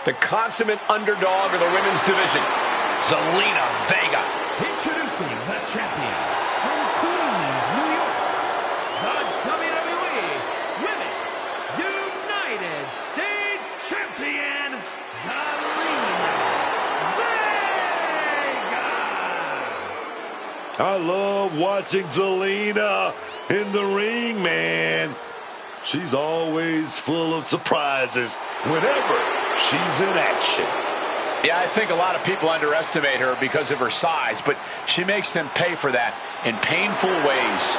The consummate underdog of the women's division, Zelina Vega. Introducing the champion from Queens, New York, the WWE Women's United States Champion, Zelina Vega. I love watching Zelina in the ring, man. She's always full of surprises whenever she's in action. Yeah, I think a lot of people underestimate her because of her size, but she makes them pay for that in painful ways.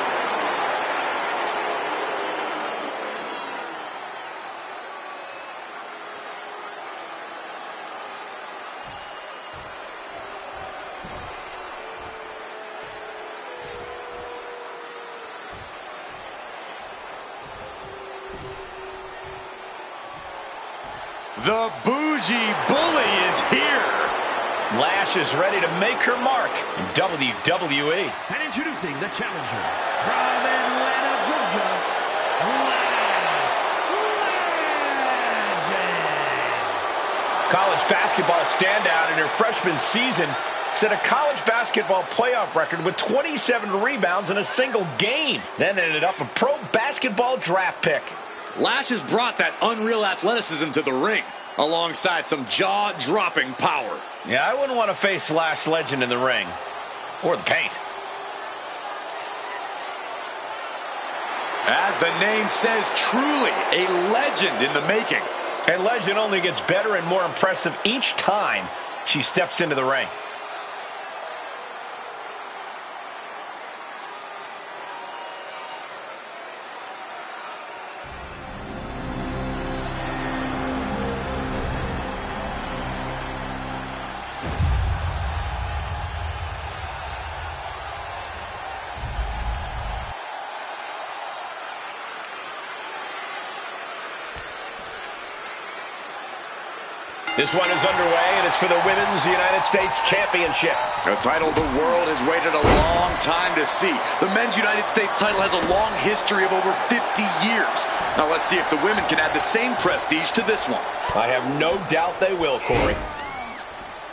The bougie bully is here. Lash is ready to make her mark in WWE. And introducing the challenger from Atlanta, Georgia, Lash Legend. College basketball standout in her freshman season set a college basketball playoff record with 27 rebounds in a single game. Then ended up a pro basketball draft pick. Lash has brought that unreal athleticism to the ring, alongside some jaw-dropping power. Yeah, I wouldn't want to face Lash Legend in the ring. Or the paint. As the name says, truly a legend in the making. And Legend only gets better and more impressive each time she steps into the ring. This one is underway, and it's for the Women's United States Championship. A title the world has waited a long time to see. The Men's United States title has a long history of over 50 years. Now let's see if the women can add the same prestige to this one. I have no doubt they will, Corey.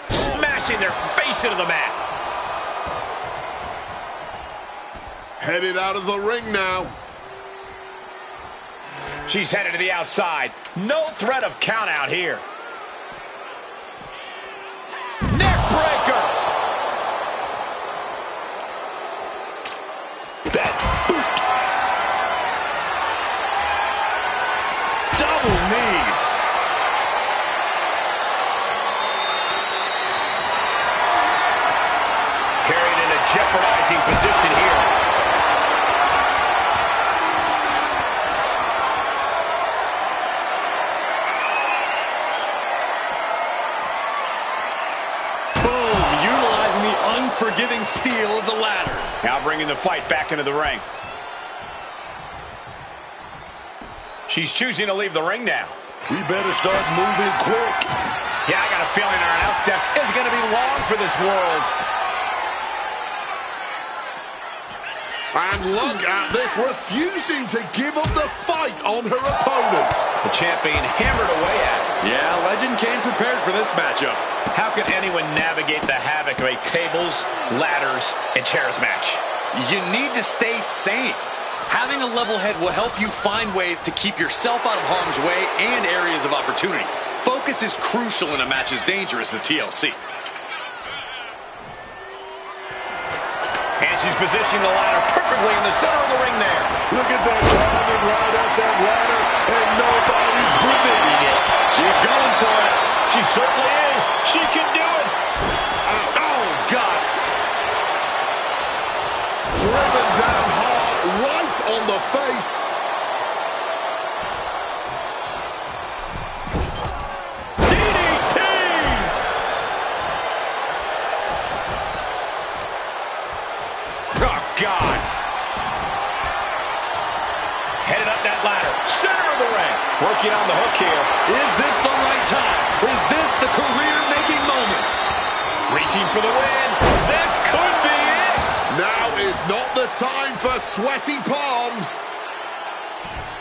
Smashing their face into the mat. Headed out of the ring now. She's headed to the outside. No threat of count out here. Neckbreaker! That boot. Double knees. Carried in a jeopardizing position here. Unforgiving steel of the ladder. Now bringing the fight back into the ring. She's choosing to leave the ring now. We better start moving quick. Yeah, I got a feeling our announce desk isn't going to be long for this world. And look at this, refusing to give up the fight on her opponent. The champion hammered away at it. Yeah, Legend came prepared for this matchup. How can anyone navigate the havoc of a tables, ladders, and chairs match? You need to stay sane. Having a level head will help you find ways to keep yourself out of harm's way and areas of opportunity. Focus is crucial in a match as dangerous as TLC. And she's positioning the ladder perfectly in the center of the ring there. Look at that, climbing right up that ladder, and nobody's preventing it. She's going for it. She certainly is. She can do it. Oh, God. Driven down hard, right on the face. DDT! Oh, God. Headed up that ladder. Center of the ring. Working on the hook here. Is this the right time? Is this the career-making moment? Reaching for the win. This could be it. Now is not the time for sweaty palms.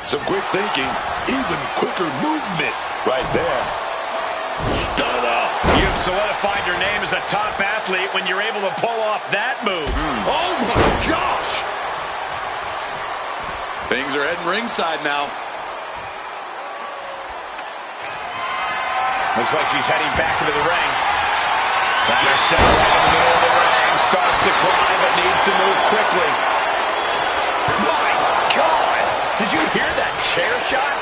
Some quick thinking, even quicker movement right there. You've solidified your name as a top athlete when you're able to pull off that move. Oh, my gosh! Things are heading ringside now. Looks like she's heading back into the ring. Ladder set right in the middle of the ring. Starts to climb, but needs to move quickly. My God! Did you hear that chair shot?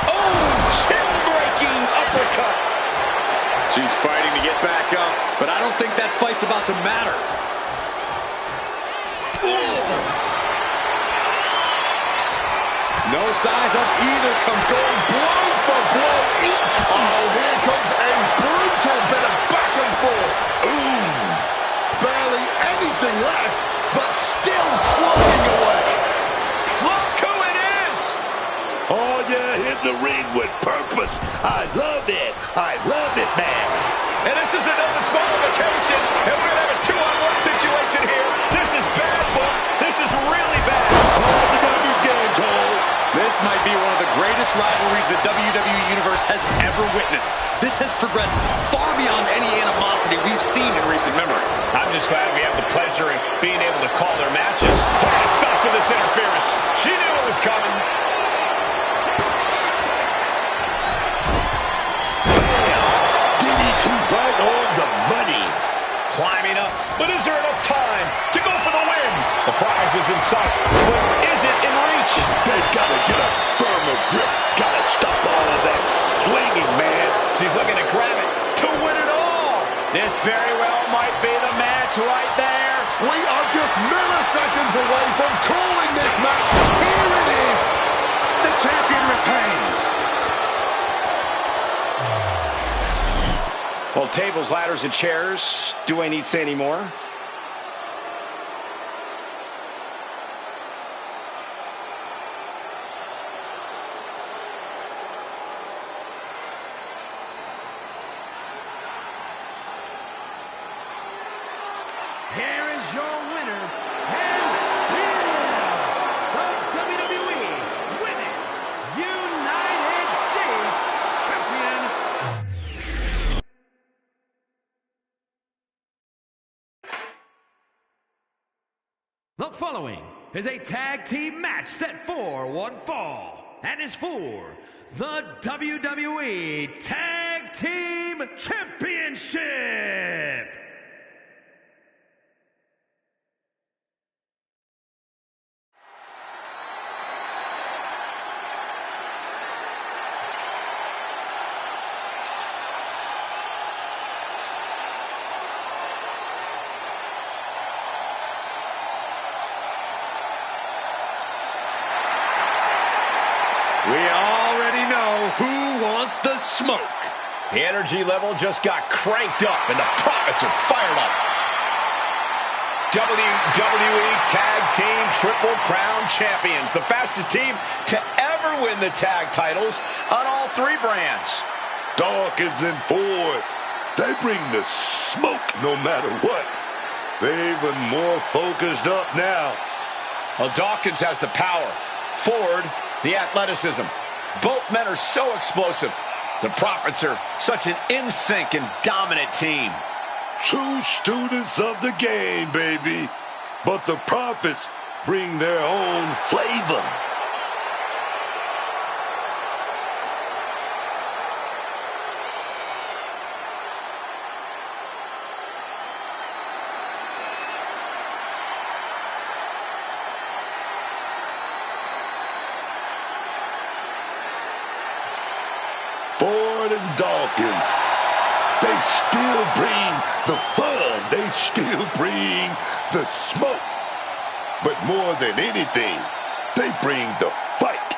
Oh, chin-breaking uppercut. She's fighting to get back up, but I don't think that fight's about to matter. No signs of either comes going blow for blow each. Oh, here comes a brutal bit of back and forth. Ooh, barely anything left, but still slugging away. Look who it is! Oh, yeah, hit the ring with purpose. I love it. I love it, man. And this is another disqualification, and we're going to have a 2-on-1 situation here. This is bad, book. This is really bad. Oh, the W's game, Cole. This might be one of the greatest rivalries the WWE Universe has ever witnessed. This has progressed far beyond any animosity we've seen in recent memory. I'm just glad we have the pleasure of being able to call their matches. Put a stop to this interference. She knew it was coming. DDT right on the money. Climbing up, but is there enough time to go for the win? The prize is in sight, but is it in reach? They've got to get a firmer grip. Got to stop all of that swinging, man. She's looking to grab it to win it all. This very well might be the match right there. We are just milliseconds away from calling this match. Here it is. The champion retains. Well, tables, ladders, and chairs. Do I need to say any more? Here is your winner, and still the WWE Women's United States Champion. The following is a tag team match set for one fall and is for the WWE Tag Team Championship. We already know who wants the smoke. The energy level just got cranked up, and the Profits are fired up. WWE Tag Team Triple Crown Champions, the fastest team to ever win the tag titles on all three brands. Dawkins and Ford, they bring the smoke no matter what. They're even more focused up now. Well, Dawkins has the power. Ford, the athleticism. Both men are so explosive. The Profits are such an in-sync and dominant team. True students of the game, baby. But the Profits bring their own flavor. Ford and Dawkins, they still bring the fun. They still bring the smoke. But more than anything, they bring the fight.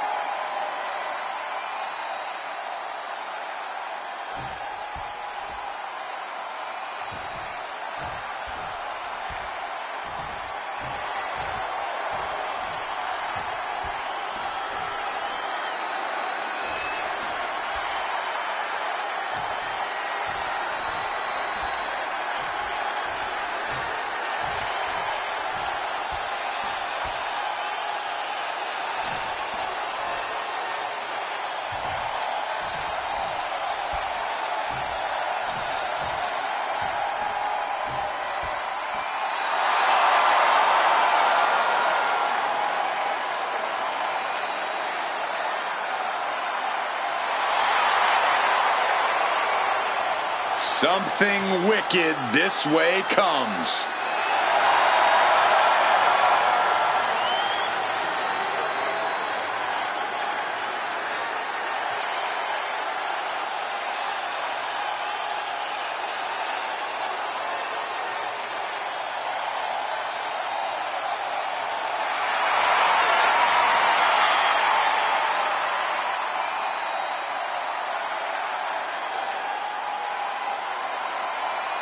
Something wicked this way comes.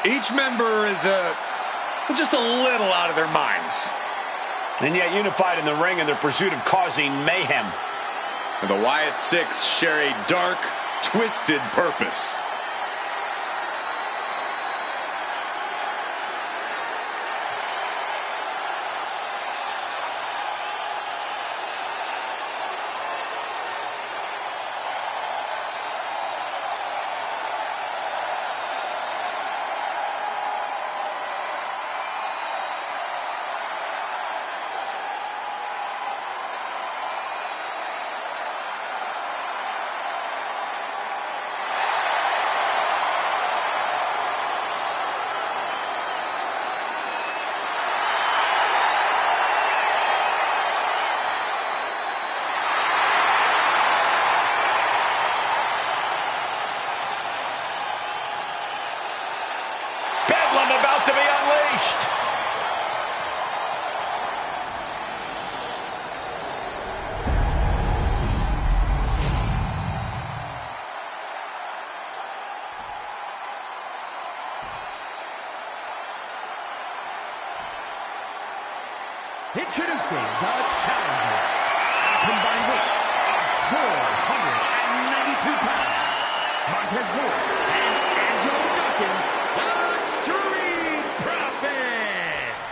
Each member is just a little out of their minds. And yet unified in the ring in their pursuit of causing mayhem. And the Wyatt Six share a dark, twisted purpose. About to be unleashed. Introducing the challengers. Combined weight of 492 pounds. Montez Ford and Angelo Dawkins, the Street Profits.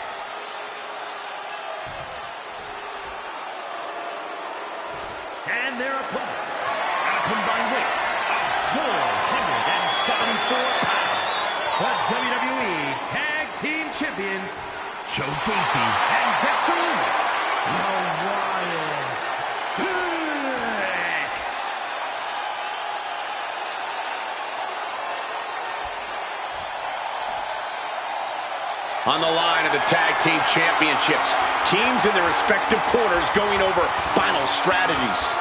And their opponents, at a combined weight of 474 pounds. The WWE Tag Team Champions, Joe Gacy and Dexter Lewis. The Wyatt Six. On the line of the Tag Team Championships, teams in their respective corners going over final strategies.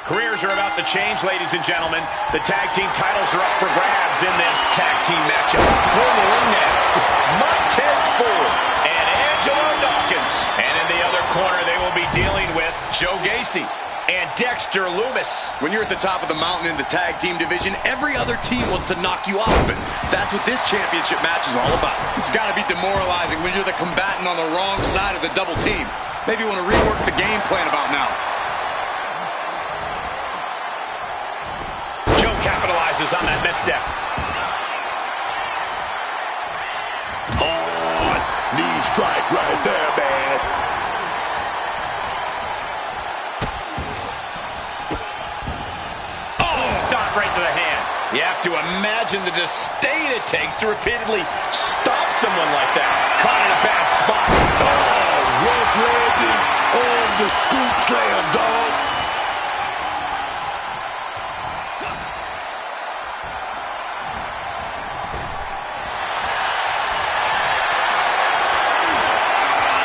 Careers are about to change, ladies and gentlemen. The tag team titles are up for grabs in this tag team matchup. We're in the ring now with Montez Ford and Angelo Dawkins. And in the other corner, they will be dealing with Joe Gacy and Dexter Loomis. When you're at the top of the mountain in the tag team division, every other team wants to knock you off of it. That's what this championship match is all about. It's got to be demoralizing when you're the combatant on the wrong side of the double team. Maybe you want to rework the game plan about now. Capitalizes on that misstep. On. Knee strike right there, man. Oh, stop right to the hand. You have to imagine the disdain it takes to repeatedly stop someone like that. Caught in a bad spot. Oh, rough landing on the scoop slam, dog.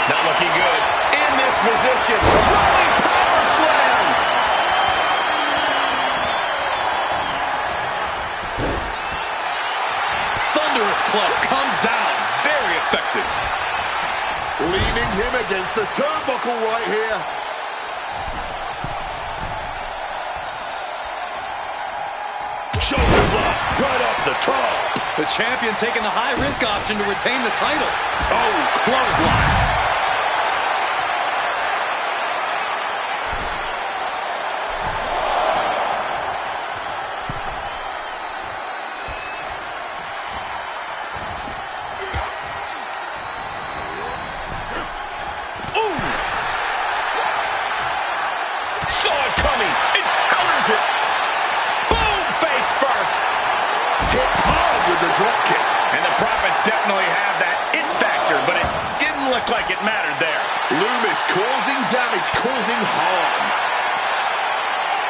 Not looking good. In this position, rolling power slam. Thunderous club comes down. Very effective. Leaning him against the turnbuckle right here. Shoulder block right off the top. The champion taking the high-risk option to retain the title. Oh, clothesline. drop kick. And the Profits definitely have that it factor, but it didn't look like it mattered there. Loomis causing damage, causing harm.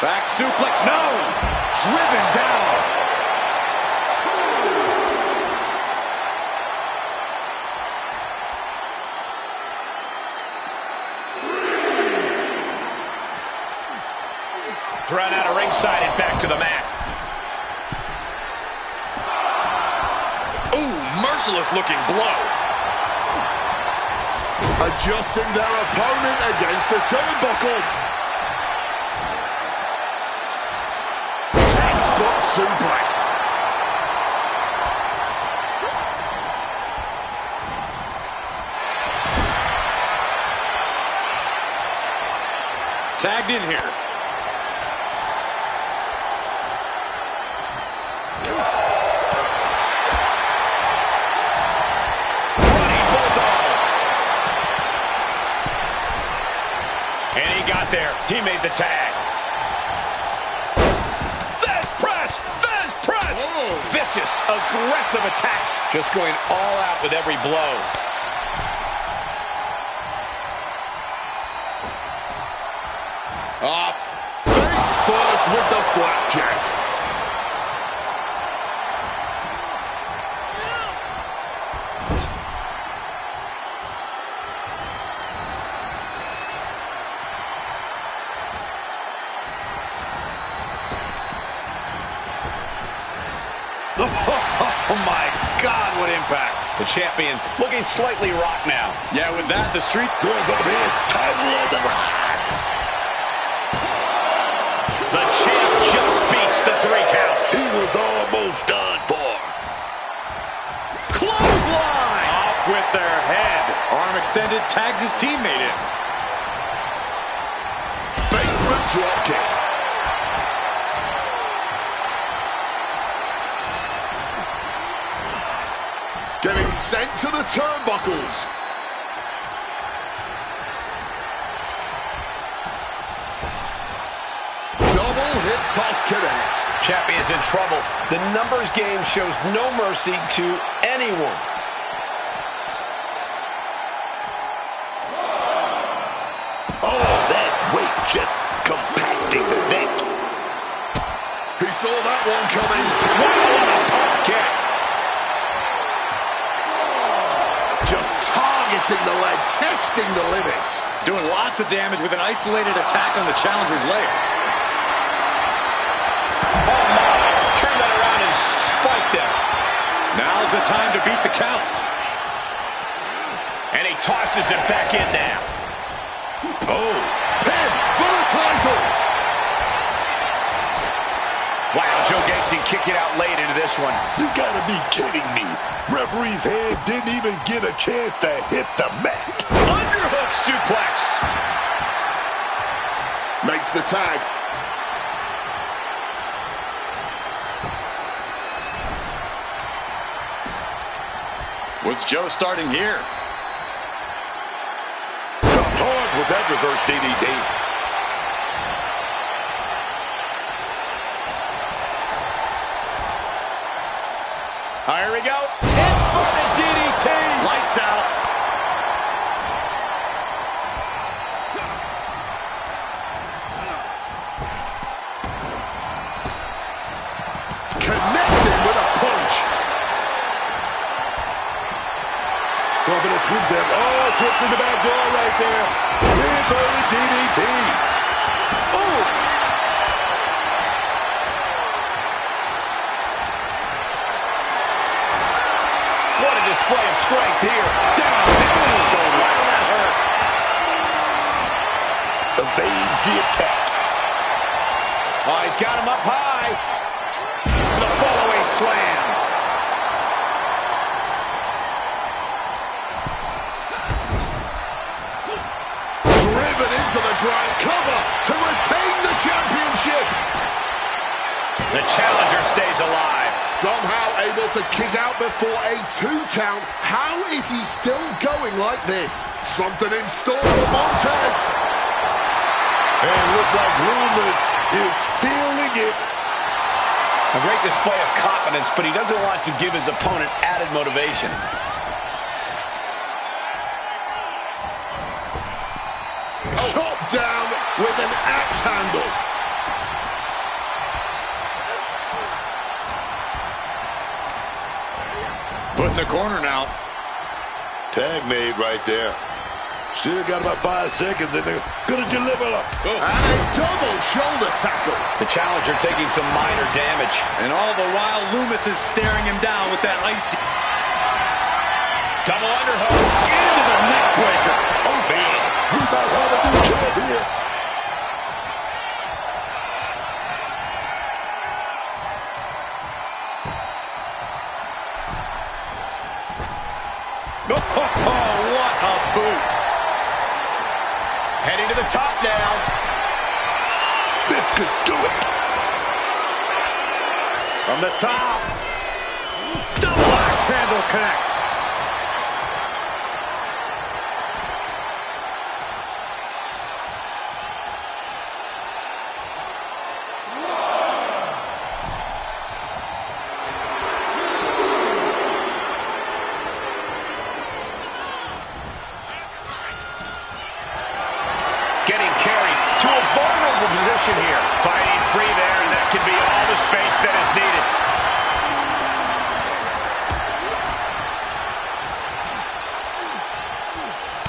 Back suplex, no! Driven down. Thrown out of ringside and back to the mat. Ooh, merciless looking blow. Adjusting their opponent against the turnbuckle. Textbook suplex. Tagged in here. And he got there. He made the tag. Fist press! Fist press! Whoa. Vicious, aggressive attacks. Just going all out with every blow. Face first with the flapjack. Oh my God, what impact. The champion looking slightly rocked now. Yeah, with that, the street... Goes up in, title on the line. The champ just beats the 3 count. He was almost done for. Clothesline! Off with their head. Arm extended, tags his teammate in. Basement dropkick. Getting sent to the turnbuckles. Double hip toss connects. Champion's in trouble. The numbers game shows no mercy to anyone. Oh, that weight just compacting the neck. He saw that one coming. Wow, what a pump kick. Just targeting the leg, testing the limits. Doing lots of damage with an isolated attack on the challenger's leg. Oh my, turn that around and spiked him. Now's the time to beat the count. And he tosses it back in now. Oh, pin for the title. Wow, Joe Gacy kicking out late into this one. You gotta be kidding me. Referee's hand didn't even get a chance to hit the mat. Underhook suplex. Makes the tag. What's Joe starting here? Dropped hard with that reverse DDT. Here we go. Inverted DDT. Lights out. Connected with a punch. Rubbing it through them. Oh, flips in the back door right there. Inverted DDT. Oh! What a display of strength here. Down. So wow, that hurt. Evades the attack. Oh, he's got him up high. The fallaway slam. Driven into the ground cover to retain the championship. The challenger stays alive. Somehow able to kick out before a 2 count. How is he still going like this? Something in store for Montez. And look like Loomis is feeling it. A great display of confidence, but he doesn't want to give his opponent added motivation. Chopped down with an axe handle. Put in the corner now. Tag made right there. Still got about 5 seconds, and they're going to deliver up. Oh. And a double shoulder tackle. The challenger taking some minor damage. And all the while, Loomis is staring him down with that icy. Double underhook. Into the neck breaker. Oh, man. We might have a new champ here. Oh, what a boot. Heading to the top now. This could do it. From the top. Double axe handle connects. Getting carried to a vulnerable position here. Fighting free there, and that can be all the space that is needed.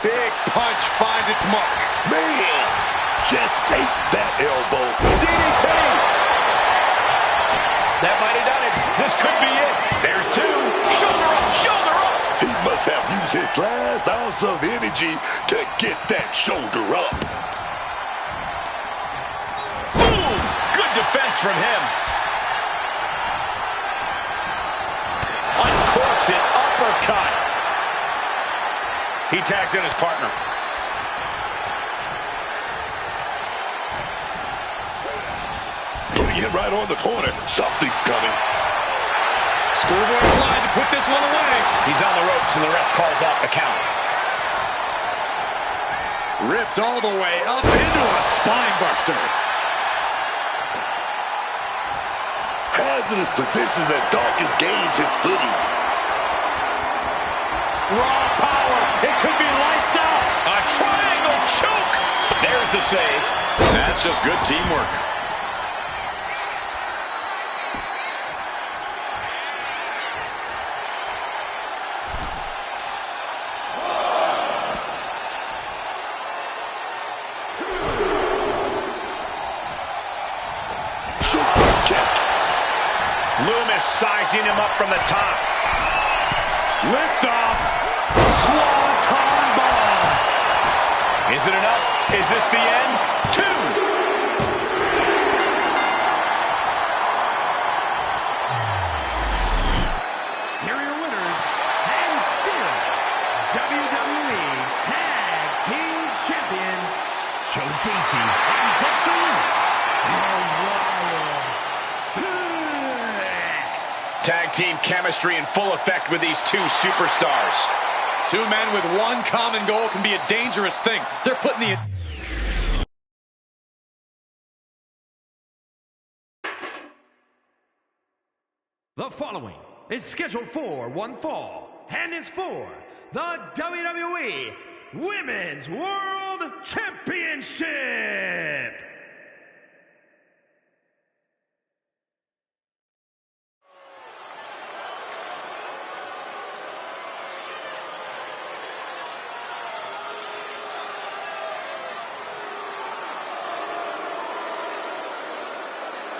Big punch finds its mark. Man, just ate that elbow. DDT! That might have done it. This could be it. There's two. Shoulder up, shoulder up. He must have used his last ounce of energy to get that shoulder up. Boom! Good defense from him. Uncorks it, uppercut. He tags in his partner. Putting it right on the corner. Something's coming. Schoolboy applied to put this one away. He's on the ropes, and the ref calls off the count. Ripped all the way up into a spine buster. Hazardous positions as Dawkins gains his footing. Raw power. It could be lights out. A triangle choke. There's the save. That's just good teamwork. Loomis sizing him up from the top. Lift off. Swanton bomb. Is it enough? Is this the end? 2. Here are your winners, and still WWE Tag Team Champions, Joe Gacy and Dexter Lewis. Tag team chemistry in full effect with these two superstars. Two men with one common goal can be a dangerous thing. They're putting the... The following is scheduled for one fall and is for the WWE Women's World Championship.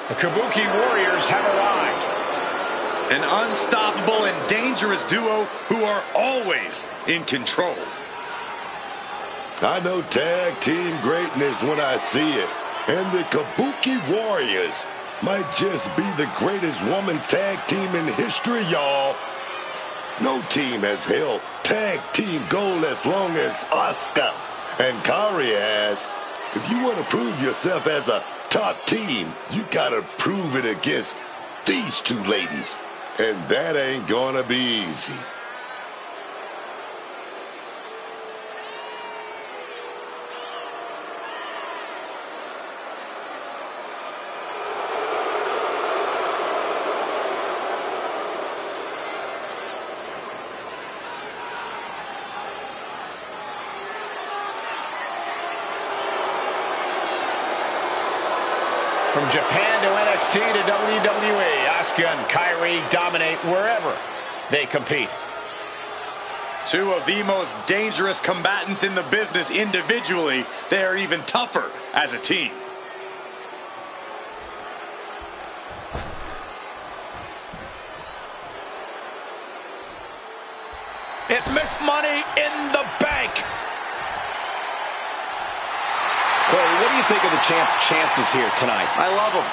The Kabuki Warriors have arrived. An unstoppable and dangerous duo who are always in control. I know tag team greatness when I see it. And the Kabuki Warriors might just be the greatest woman tag team in history, y'all. No team has held tag team gold as long as Asuka and Kari has. If you want to prove yourself as a top team, you gotta prove it against these two ladies. And that ain't gonna be easy. From Japan to NXT to WWE, Asuka and Kairi dominate wherever they compete. Two of the most dangerous combatants in the business individually. They are even tougher as a team. It's Miss Money in the Bank. Corey, what do you think of the champ's chances here tonight? I love them.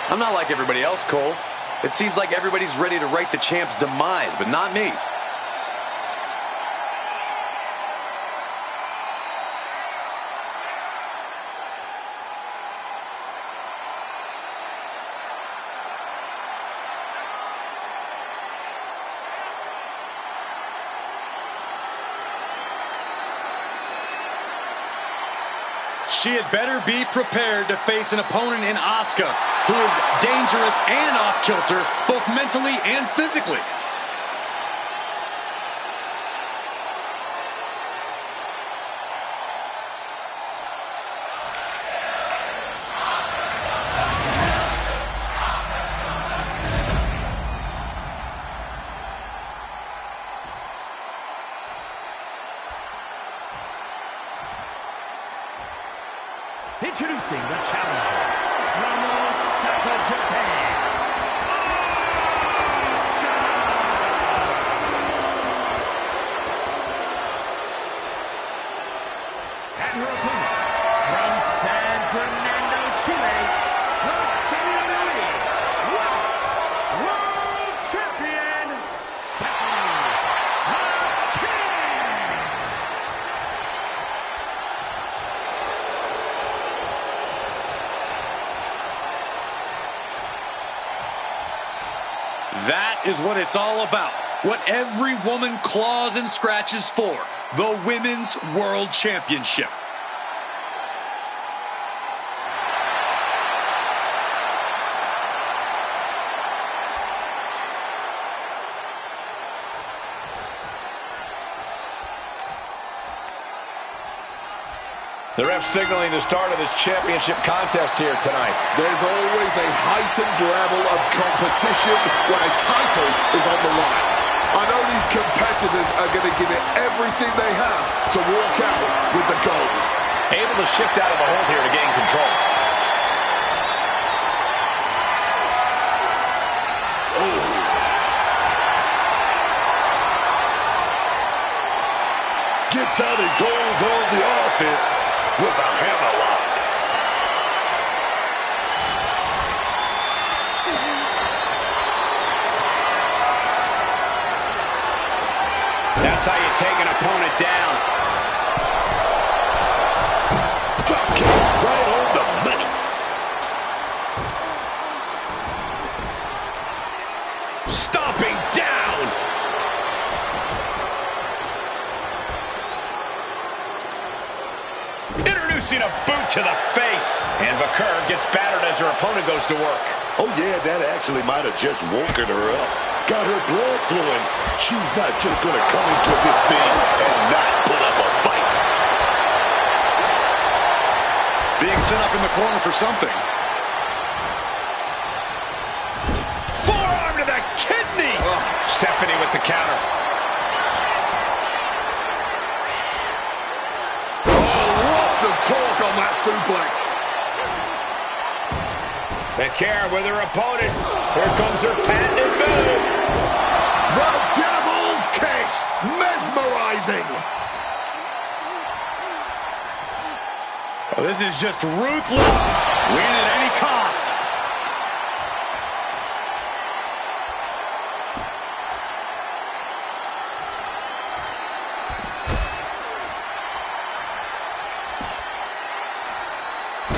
I'm not like everybody else, Cole. It seems like everybody's ready to write the champ's demise, but not me. She had better be prepared to face an opponent in Asuka who is dangerous and off-kilter, both mentally and physically. Introducing the challenger from Osaka, Japan, Asuka. And her opponent from San Fernando, Chile, the WWE World Champion, That is what it's all about. What every woman claws and scratches for. The Women's World Championship. The ref signaling the start of this championship contest here tonight. There's always a heightened level of competition when a title is on the line. I know these competitors are going to give it everything they have to walk out with the gold. Able to shift out of the hold here to gain control. Gets out and goes on the offense with a hammerlock. That's how you take an opponent down. Drop kick right on the money. Stomping down. Introducing a boot to the face. And Vaquer gets battered as her opponent goes to work. Oh, yeah, that actually might have just woken her up. Got her blood flowing. She's not just going to come into this thing and not put up a fight. Being set up in the corner for something. Forearm to the kidney. Stephanie with the counter. Lots of talk on that suplex. Vaquer with her opponent. Here comes her patented move. The Devil's Kiss. Mesmerizing. Oh, this is just ruthless. Win at any cost.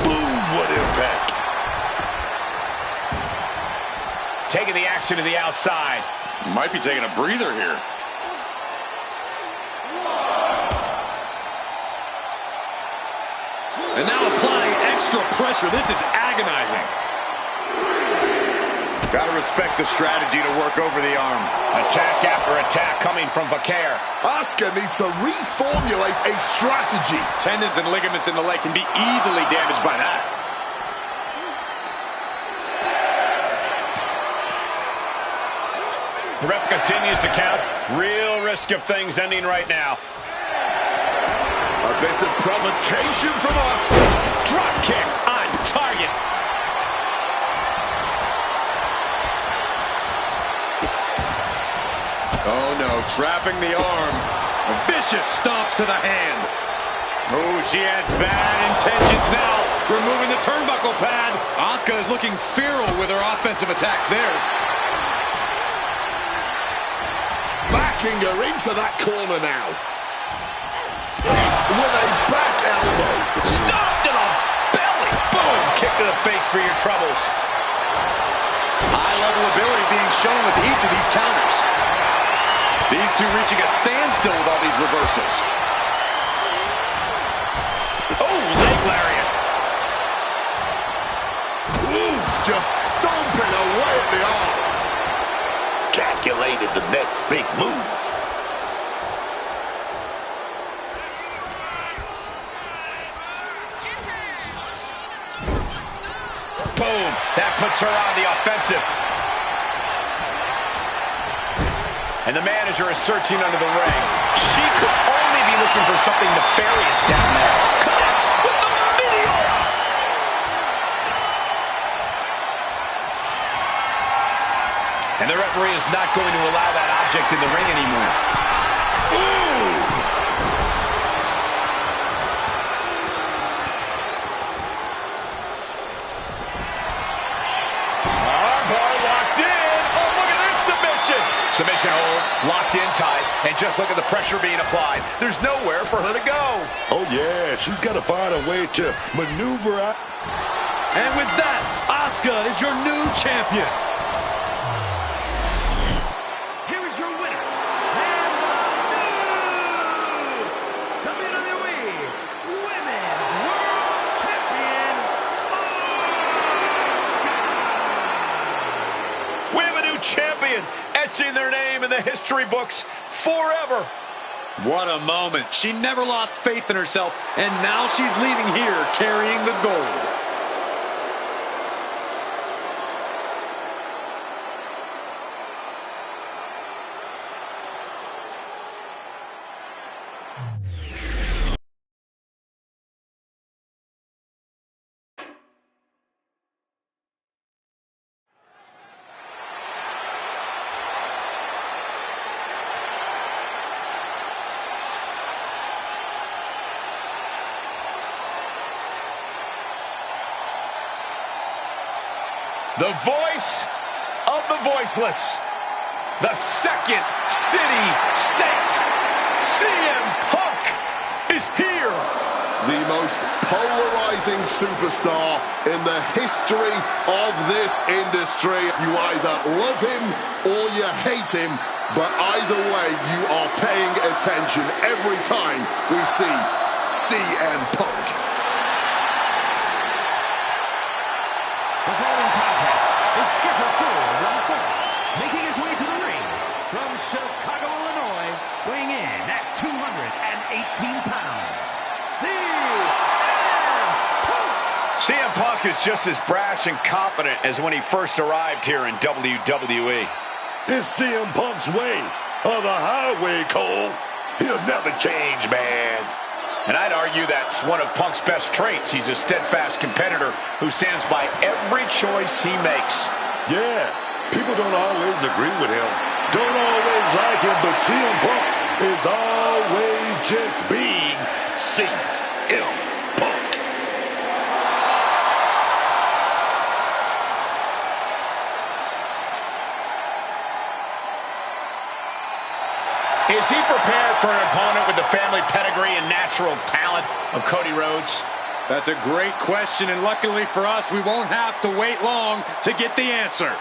Boom, what impact. Taking the action to the outside. Might be taking a breather here. And now applying extra pressure. This is agonizing. Gotta respect the strategy to work over the arm. Attack after attack coming from Vaquer. Asuka needs to reformulate a strategy. Tendons and ligaments in the leg can be easily damaged by that. Continues to count. Real risk of things ending right now. A bit of provocation from Asuka. Drop kick on target. Oh no, trapping the arm. Vicious stomps to the hand. Oh, she has bad intentions now. Removing the turnbuckle pad. Asuka is looking feral with her offensive attacks there. Backing her into that corner now. Hit with a back elbow. Stopped to the belly. Boom. Kick to the face for your troubles. High-level ability being shown with each of these counters. These two reaching a standstill with all these reversals. Oh, leg lariat. Oof, just stomping away at the arm. Calculated the next big move. Boom. That puts her on the offensive. And the manager is searching under the ring. She could only be looking for something nefarious down there. Connects with the meteor. And the referee is not going to allow that object in the ring anymore. Ooh! Armbar locked in. Oh, look at this submission. Submission hold, locked in tight, and just look at the pressure being applied. There's nowhere for her to go. Oh, yeah, she's got to find a way to maneuver out. And with that, Asuka is your new champion. Here is your winner, and the new WWE Women's World Champion, Asuka. We have a new champion, etching their name in the history books forever. What a moment. She never lost faith in herself, and now she's leaving here carrying the gold. The voice of the voiceless. The second city saint. CM Punk is here. The most polarizing superstar in the history of this industry. You either love him or you hate him, but either way, you are paying attention every time we see CM Punk. The following contest is scheduled for one fall, making his way to the ring from Chicago, Illinois, weighing in at 218 pounds, CM Punk is just as brash and confident as when he first arrived here in WWE. It's CM Punk's way of the highway, Cole. He'll never change, man. And I'd argue that's one of Punk's best traits. He's a steadfast competitor who stands by every choice he makes. Yeah, people don't always agree with him, don't always like him, but CM Punk is always just being CM Punk. Is he prepared for an opponent with the family pedigree and natural talent of Cody Rhodes? That's a great question, and luckily for us, we won't have to wait long to get the answer.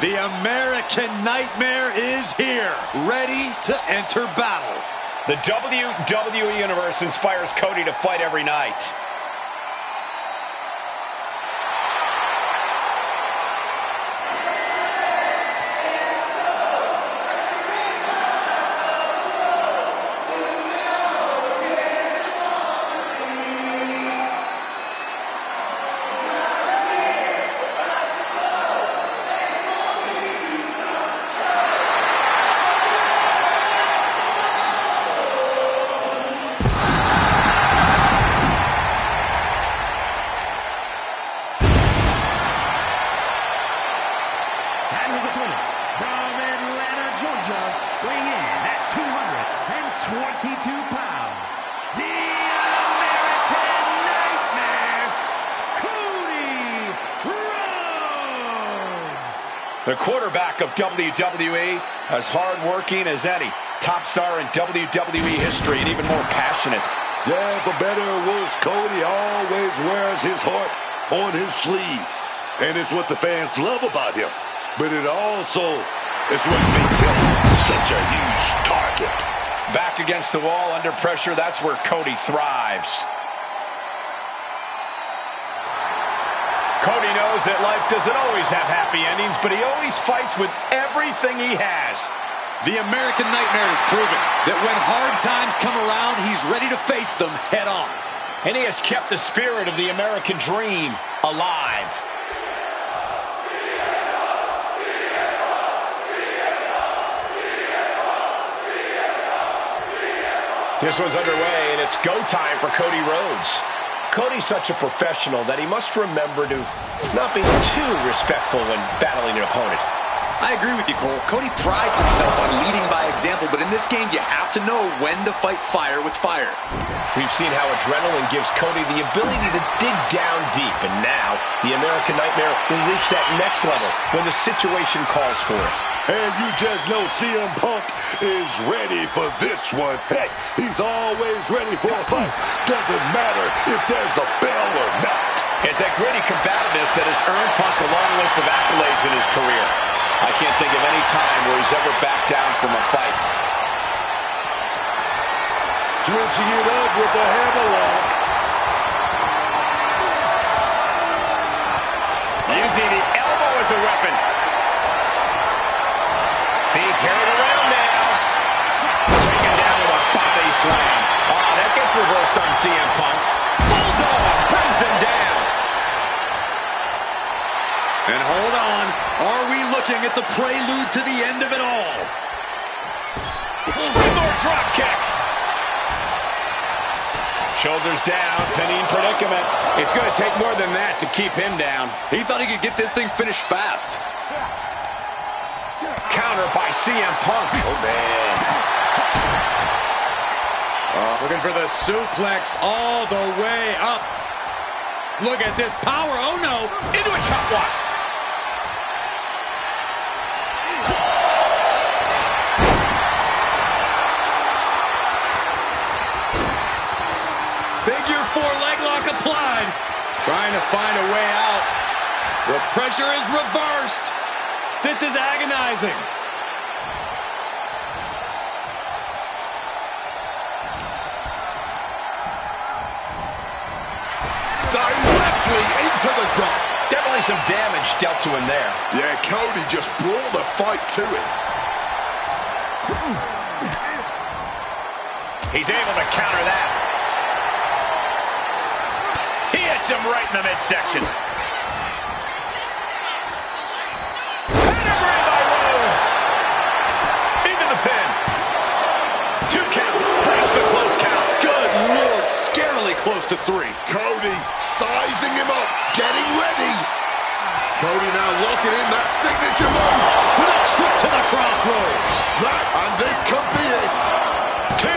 The American Nightmare is here, ready to enter battle. The WWE Universe inspires Cody to fight every night. The quarterback of WWE, as hard-working as any. Top star in WWE history and even more passionate. Yeah, for better or worse, Cody always wears his heart on his sleeve. And it's what the fans love about him. But it also is what makes him such a huge target. Back against the wall, under pressure, that's where Cody thrives. Cody knows that life doesn't always have happy endings, but he always fights with everything he has. The American Nightmare has proven that when hard times come around, he's ready to face them head on. And he has kept the spirit of the American dream alive. This one's underway, and it's go time for Cody Rhodes. Cody's such a professional that he must remember to not be too respectful when battling an opponent. I agree with you, Cole. Cody prides himself on leading by example, but in this game, you have to know when to fight fire with fire. We've seen how adrenaline gives Cody the ability to dig down deep, and now the American Nightmare will reach that next level when the situation calls for it. And you just know CM Punk is ready for this one. Heck, he's always ready for a fight. Doesn't matter if there's a bell or not. It's that gritty combativeness that has earned Punk a long list of accolades in his career. I can't think of any time where he's ever backed down from a fight. Switching it up with a hammerlock. Using the elbow as a weapon. Being carried around now. Taken down with a body slam. Oh, that gets reversed on CM Punk. Bulldog brings them down. And hold on, are we looking at the prelude to the end of it all? Springboard drop kick. Shoulders down, pinning predicament. It's going to take more than that to keep him down. He thought he could get this thing finished fast. Counter by CM Punk. Oh, man. Looking for the suplex all the way up. Look at this power. Oh, no. Into a chop block. Figure four leg lock applied. Trying to find a way out. The pressure is reversed. This is agonizing. Directly into the gut. Definitely some damage dealt to him there. Yeah, Cody just brought the fight to him. He's able to counter that. He hits him right in the midsection. Pedigree by Rhodes. Into the pin. 2 count. Breaks the close count. Good Lord, scarily close to 3. Cody sizing him up, getting ready. Cody now locking in that signature move With a trip to the crossroads. That, and this could be it. 2.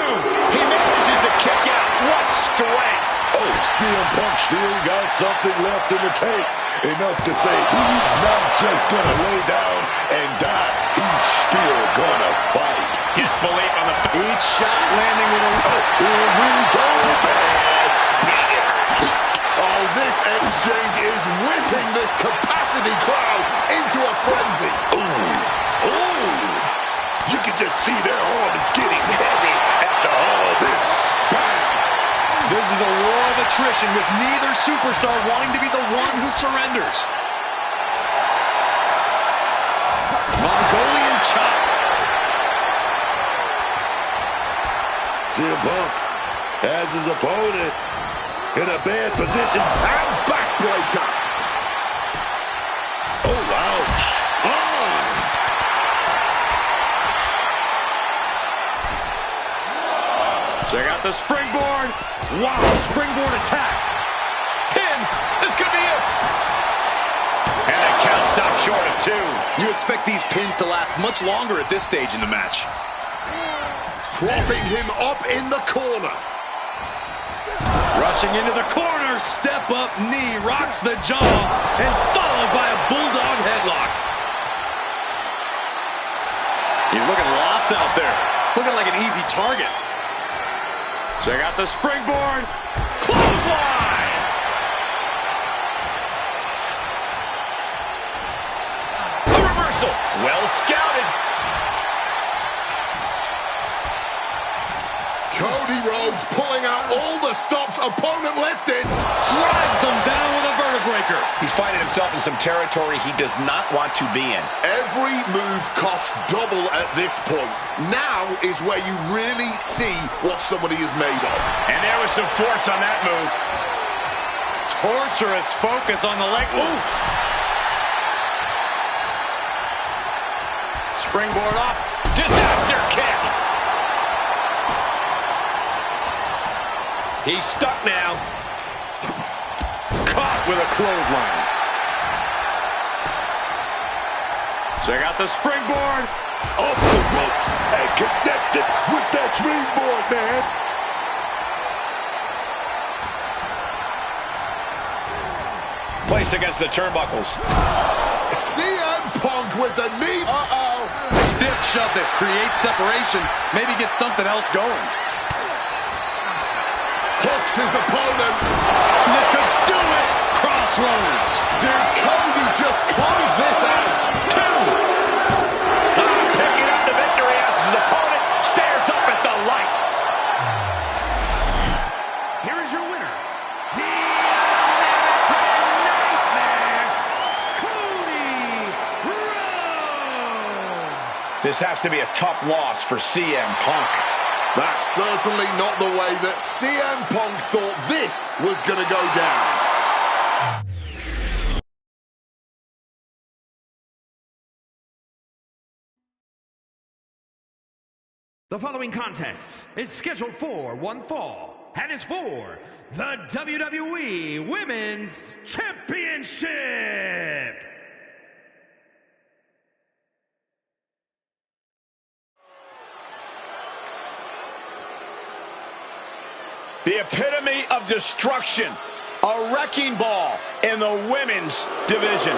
He manages to kick out. What strength. Oh, CM Punk still got something left in the tank. Enough to say he's not just going to lay down and die. He's still going to fight. Disbelief on the... Each shot landing with a... Oh, here we go, man. Oh, this exchange is whipping this capacity crowd into a frenzy. Ooh. Ooh. You can just see their arms getting heavy after all this. Bang. This is a war of attrition with neither superstar wanting to be the one who surrenders. Mongolian chop. CM Punk has his opponent in a bad position. And backbreaker. Oh, ouch. Check out the springboard. Wow, springboard attack. Pin. This could be it. And the count stopped short of 2. You expect these pins to last much longer at this stage in the match. Propping him up in the corner. Rushing into the corner. Step up knee. Rocks the jaw. And followed by a bulldog headlock. He's looking lost out there. Looking like an easy target. Check out the springboard. Clothesline! A reversal. Well scouted. Cody Rhodes pulling out all the stops opponent lifted. Drives them down with a vertebreaker. He's finding himself in some territory he does not want to be in. Every move costs double at this point. Now is where you really see what somebody is made of. And there was some force on that move. Torturous focus on the leg. Oof. Springboard off. Disaster kick. He's stuck now. Caught with a clothesline. Check out the springboard. Off the ropes and connected with that springboard, man. Placed against the turnbuckles. CM Punk with the knee. Stiff shove that creates separation. Maybe get something else going. Hooks his opponent. This could do it. Crossroads. Did Cody just close this out? Picking up the victory as his opponent stares up at the lights. Here is your winner, the American Nightmare, Cody Rhodes. This has to be a tough loss for CM Punk. That's certainly not the way that CM Punk thought this was going to go down. The following contest is scheduled for one fall and is for the WWE Women's Championship. The epitome of destruction. A wrecking ball in the women's division.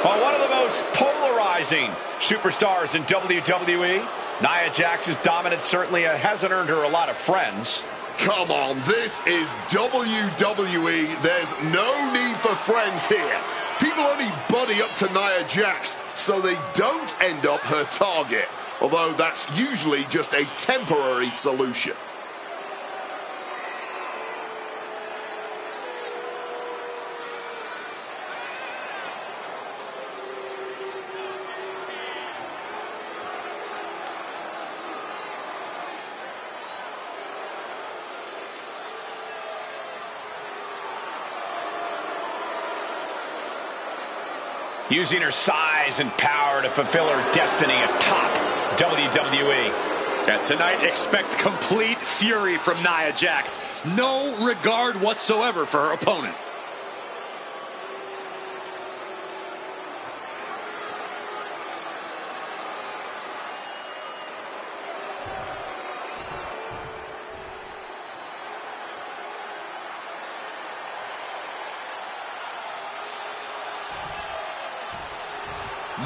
Well, one of the most polarizing superstars in WWE, Nia Jax's dominance certainly hasn't earned her a lot of friends. Come on, this is WWE. There's no need for friends here. People only buddy up to Nia Jax so they don't end up her target. Although that's usually just a temporary solution. Using her size and power to fulfill her destiny atop WWE. And tonight, expect complete fury from Nia Jax. No regard whatsoever for her opponent.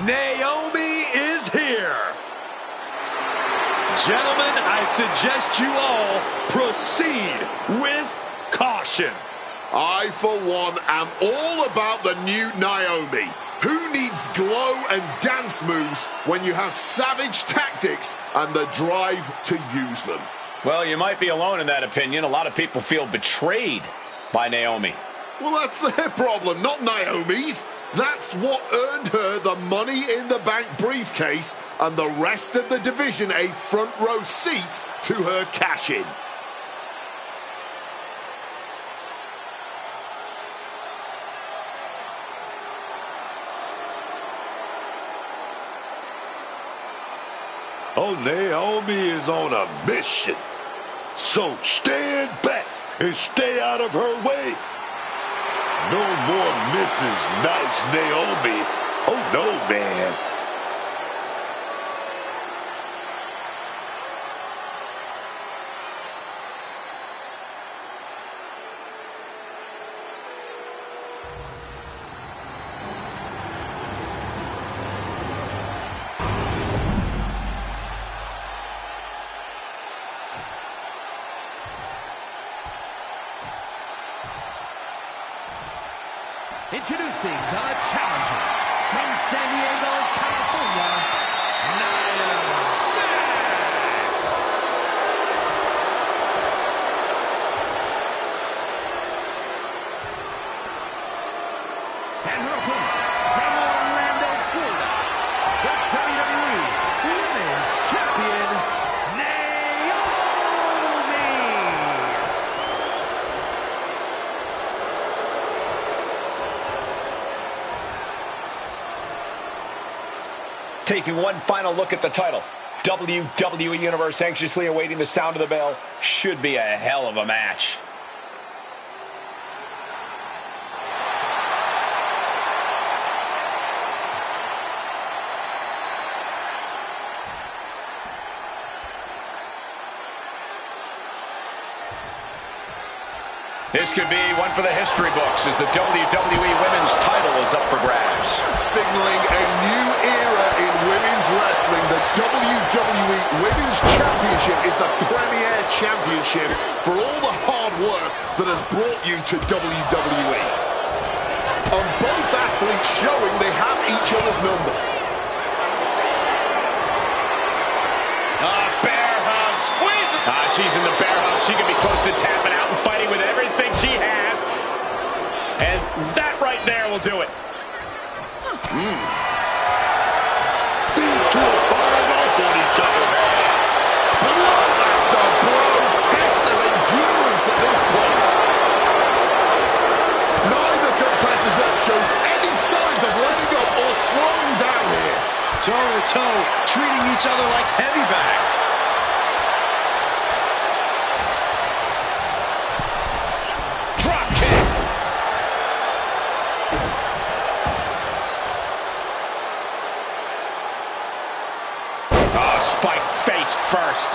Naomi is here. Gentlemen, I suggest you all proceed with caution. I, for one, am all about the new Naomi. Who needs glow and dance moves when you have savage tactics and the drive to use them? Well, you might be alone in that opinion. A lot of people feel betrayed by Naomi. Well, that's their problem, not Naomi's. That's what earned her the Money in the Bank briefcase and the rest of the division a front row seat to her cash-in. Oh, Naomi is on a mission. So stand back and stay out of her way. No more Mrs. Nice Naomi. Oh, no, man. Introducing the challenger from San Diego, California, Nia Jax. And her opponent from Orlando, Florida, the WWE Women's Champion, Naomi. Taking one final look at the title. WWE Universe anxiously awaiting the sound of the bell. Should be a hell of a match. This could be one for the history books as the WWE Women's title is up for grabs. Signaling a new era in women's wrestling, the WWE Women's Championship is the premier championship for all the hard work that has brought you to WWE. And both athletes showing they have each other's number. Bear hug, squeeze it. She's in the bear hug. She can be close to tapping out and fighting with everything she has. And that right there will do it. These two are firing off on each other. Blow after blow, test of endurance at this point. Neither competitor shows any signs of letting up or slowing down here. Toe-to-toe, treating each other like heavy bags. Drop kick. Spike face first.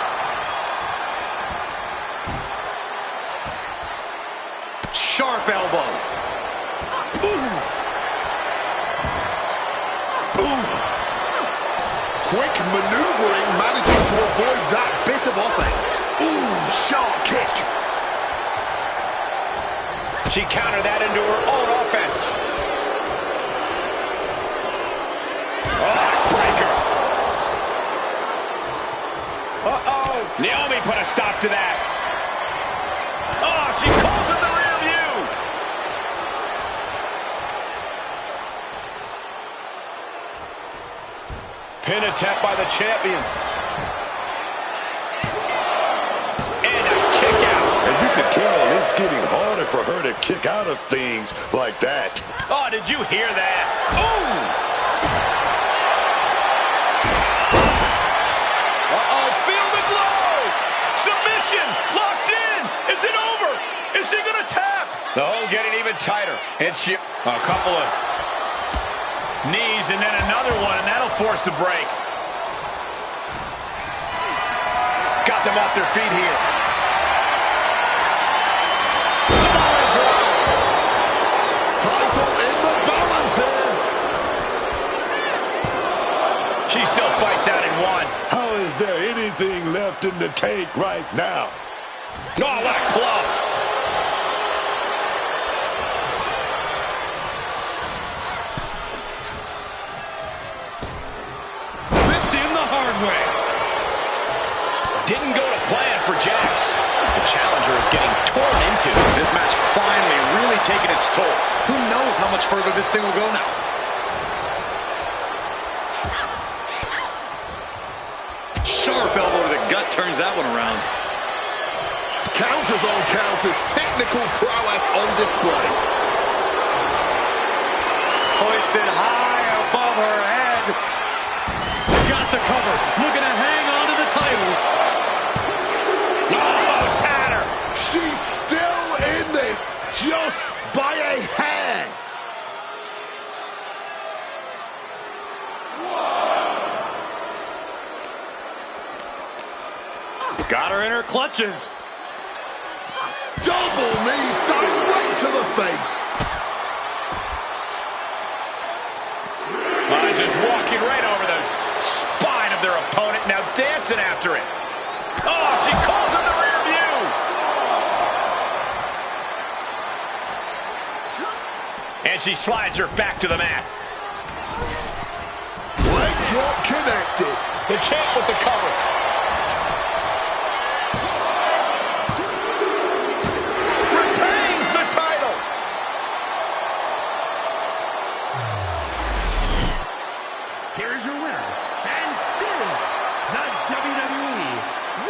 Sharp elbow. Quick maneuvering, managing to avoid that bit of offense. Ooh, sharp kick. She countered that into her own offense. Breaker. Naomi put a stop to that. She calls it the rear view. Pin attempt by the champion. And a kick out. And you can tell it's getting harder for her to kick out of things like that. Oh, did you hear that? Ooh! Feel the glow! Submission! Locked in! Is it over? Is he gonna tap? The hold getting even tighter. And she... a couple of knees and then another one, and that'll force the break. Got them off their feet here. Title in the balance here. She still fights out in one. How is there anything left in the tank right now? Oh, what a club. Whipped in the hard way. Didn't go to plan for Jax. The challenger is getting torn into. This match finally really taking its toll. Who knows how much further this thing will go now? Sharp elbow to the gut turns that one around. Counters on counters, technical prowess on display. Hoisted high above her head. Got the cover. Looking to hang on to the title. Almost had her. She's still in this, just by a hair. Got her in her clutches. Double knees direct to the face. Just walking right over the spine of their opponent, now dancing after it. Oh, she calls in the rear view. And she slides her back to the mat. Leg drop connected. The champ with the cover. Retains the title. Here is your winner, and still the WWE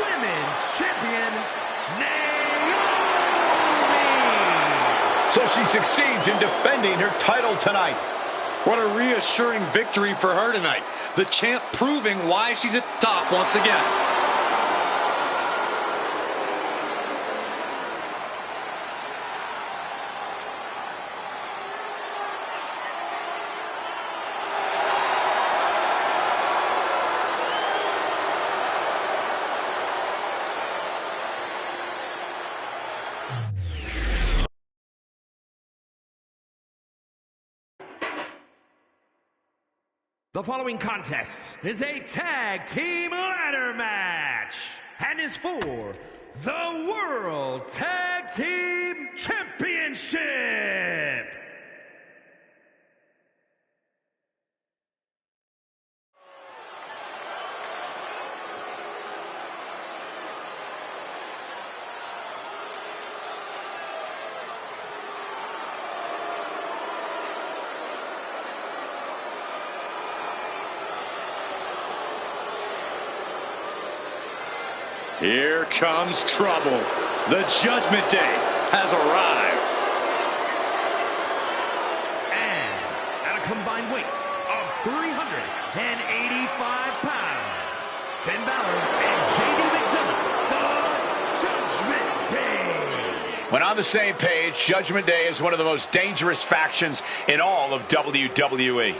Women's Champion, Naomi. So she succeeds in defending her title tonight. What a reassuring victory for her tonight. The champ proving why she's at the top once again. The following contest is a tag team ladder match and is for the World Tag Team Championship. Here comes trouble. The Judgment Day has arrived. And at a combined weight of 385 pounds, Finn Balor and JD McDonough, the Judgment Day. When on the same page, Judgment Day is one of the most dangerous factions in all of WWE.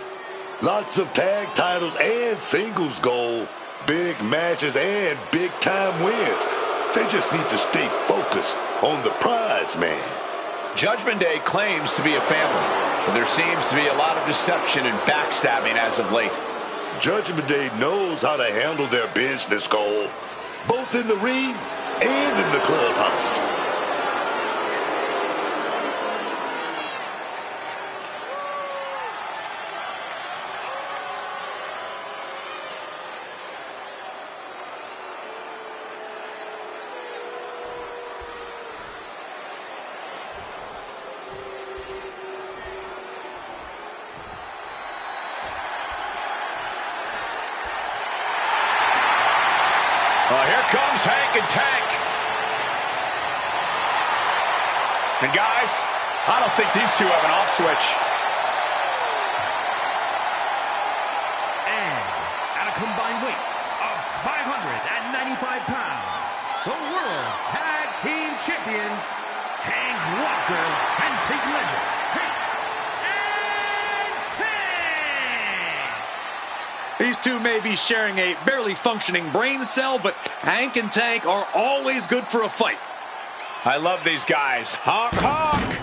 Lots of tag titles and singles gold. Big matches and big-time wins. They just need to stay focused on the prize, man. Judgment Day claims to be a family, but there seems to be a lot of deception and backstabbing as of late. Judgment Day knows how to handle their business, Cole, both in the ring and in the clubhouse. Here comes Hank and Tank. And guys, I don't think these two have an off switch. And at a combined weight of 595 pounds, the World Tag Team Champions, Hank Walker and Tank Ledger. Hank and Tank! These two may be sharing a barely functioning brain cell, but Hank and Tank are always good for a fight. I love these guys. Honk, honk.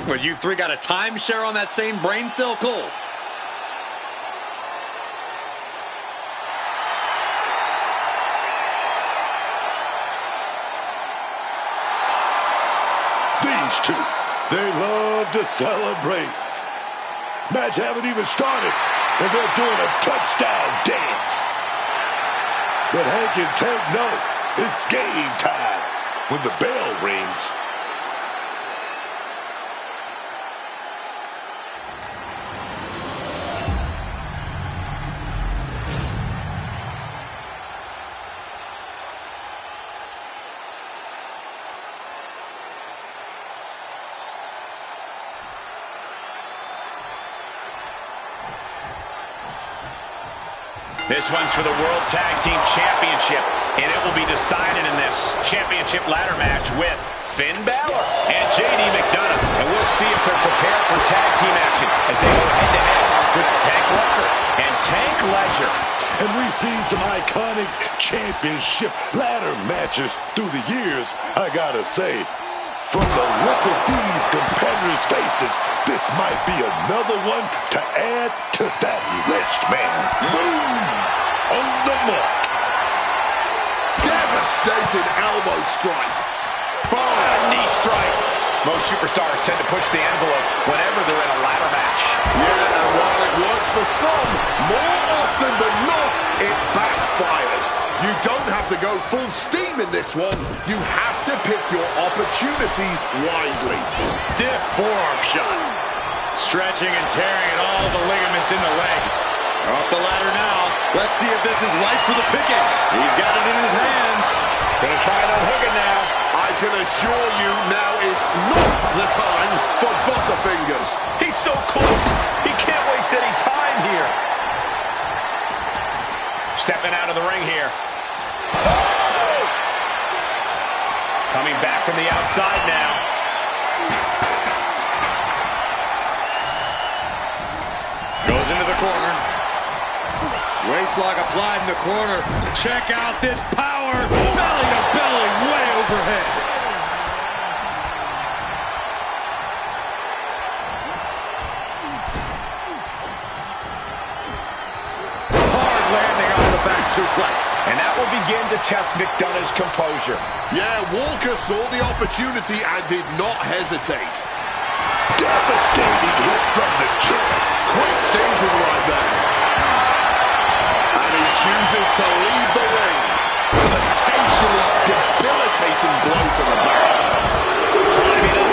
But you three got a timeshare on that same brain cell, Cole? These two, they love to celebrate. Match haven't even started, and they're doing a touchdown dance. But Hank and Tank know it's game time when the bell rings. This one's for the World Tag Team Championship, and it will be decided in this championship ladder match with Finn Balor and JD McDonough. And we'll see if they're prepared for tag team action as they go head-to-head with Hank Walker and Tank Ledger. And we've seen some iconic championship ladder matches through the years, I gotta say. From the look of these competitors' faces, this might be another one to add to that list, man. Boom! On the mark. Devastating elbow strike. Oh, a knee strike. Most superstars tend to push the envelope whenever they're in a ladder match. Yeah, and while it works for some, more often than not, it backfires. You don't have to go full steam in this one. You have to pick your opportunities wisely. Stiff forearm shot. Stretching and tearing at all the ligaments in the leg. Off the ladder now. Let's see if this is ripe for the picking. He's got it in his hands. Gonna try and unhook it now. I can assure you now is not the time for butterfingers. He's so close. He can't waste any time here. Stepping out of the ring here. Oh! Coming back from the outside now. Goes into the corner. Waistlock applied in the corner. Check out this power. Belly to belly, way overhead. Hard landing on the back suplex. And that will begin to test McDonough's composure. Yeah, Walker saw the opportunity and did not hesitate. Devastating hit from the champ. Quick thinking right there. And he chooses to leave the ring. Potentially debilitating blow to the back. Climbing up.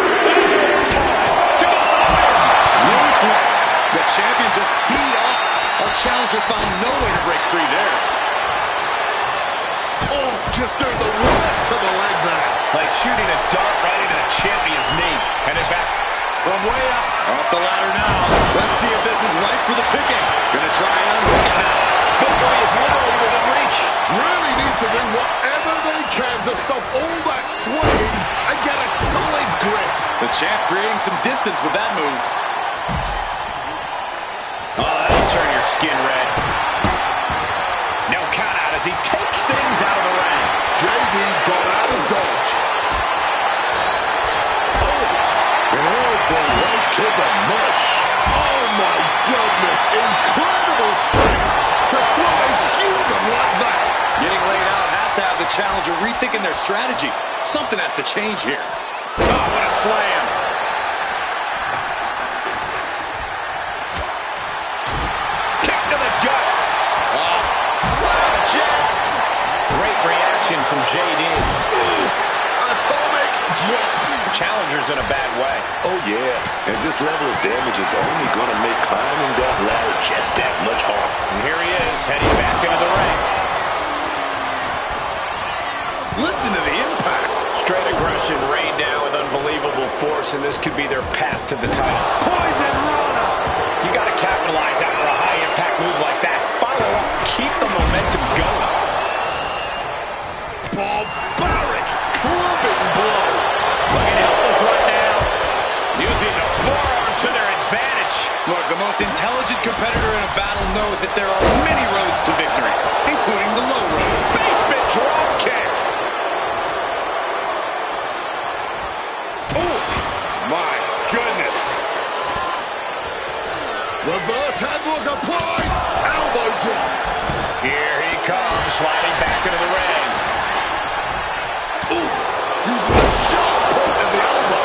Ruthless. The champion just teed off. Our challenger found no way to break free there. Off, just doing the worst to the leg there. Like shooting a dart right into the champion's knee. Headed back from way up. Off the ladder now. Let's see if this is ripe for the picking. Gonna try and unhook it now. Victory is literally within reach. Really need to do whatever they can to stop all that swaying and get a solid grip. The champ creating some distance with that move. Oh, that'll turn your skin red. No count out as he takes things out of the ring. JD got out of dodge. Elbow right to the mush. Oh my goodness, incredible strength to throw a human like that. Getting laid out has to have the challenger rethinking their strategy. Something has to change here. Oh, what a slam. Kick to the gut. Jab. Great reaction from JD. Atomic drop. Challenger's in a bad way. Oh, yeah. And this level of damage is only going to make climbing that ladder just that much harder. And here he is, heading back into the ring. Listen to the impact. Straight aggression rained down with unbelievable force, and this could be their path to the title. Poison Rana. You got to capitalize after a high-impact move like that. Follow up, keep the momentum going. Barbaric clubbing blow. Looking helpless right now. Using the forearm to their advantage. Look, the most intelligent competitor in a battle knows that there are many roads to victory, including the low road. Basement drop kick. Oh, my goodness. Reverse headlock applied. Elbow drop. Here he comes, sliding back into the ring. Ooh, using the sharp point of the elbow.